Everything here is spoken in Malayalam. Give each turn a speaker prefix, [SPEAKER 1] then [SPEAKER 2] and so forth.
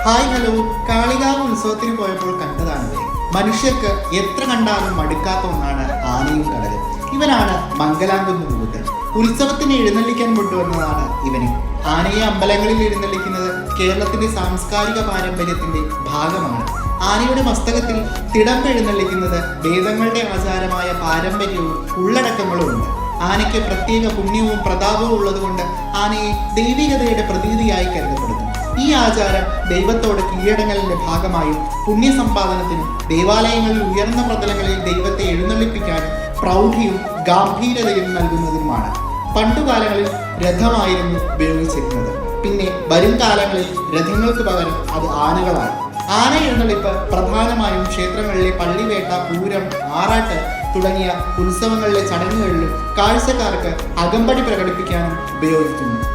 [SPEAKER 1] ഹായ് ഹലോ, കാളികാവ് ഉത്സവത്തിന് പോയപ്പോൾ കണ്ടതാണിത്. മനുഷ്യർക്ക് എത്ര കണ്ടാലും മടുക്കാത്ത ഒന്നാണ് ആനയും കടലും. ഇവനാണ് മംഗലാംകുന്ന് മുകുന്ദൻ. ഉത്സവത്തിന് എഴുന്നള്ളിക്കാൻ കൊണ്ടുവന്നതാണ് ഇവനെ. ആനയെ അമ്പലങ്ങളിൽ എഴുന്നള്ളിക്കുന്നത് കേരളത്തിന്റെ സാംസ്കാരിക പാരമ്പര്യത്തിന്റെ ഭാഗമാണ്. ആനയുടെ മസ്തകത്തിൽ തിടമ്പ് എഴുന്നള്ളിക്കുന്നത് വേദങ്ങളുടെ ആചാരമായ പാരമ്പര്യവും ഉള്ളടക്കങ്ങളും ഉണ്ട്. ആനയ്ക്ക് പ്രത്യേക പുണ്യവും പ്രതാപവും ഉള്ളതുകൊണ്ട് ആനയെ ദൈവികതയുടെ പ്രതീതിയായി കരുതപ്പെടുന്നു. ഈ ആചാരം ദൈവത്തോട് കീഴടങ്ങലിന്റെ ഭാഗമായും പുണ്യസമ്പാദനത്തിനും ദേവാലയങ്ങളിൽ ഉയർന്ന പ്രതലങ്ങളിൽ ദൈവത്തെ എഴുന്നള്ളിപ്പിക്കാനും പ്രൗഢിയും ഗാംഭീര്യതയും നൽകുന്നതിനുമാണ്. പണ്ടുകാലങ്ങളിൽ രഥമായിരുന്നു ഉപയോഗിച്ചിരുന്നത്. പിന്നെ വരും കാലങ്ങളിൽ രഥങ്ങൾക്ക് പകരം അത് ആനകളാണ്. ആന എഴുന്നള്ളിപ്പ് പ്രധാനമായും ക്ഷേത്രങ്ങളിലെ പള്ളിവേട്ട, പൂരം, ആറാട്ട് തുടങ്ങിയ ഉത്സവങ്ങളിലെ ചടങ്ങുകളിലും കാഴ്ചക്കാർക്ക് അകമ്പടി പ്രകടിപ്പിക്കാനും ഉപയോഗിക്കുന്നു.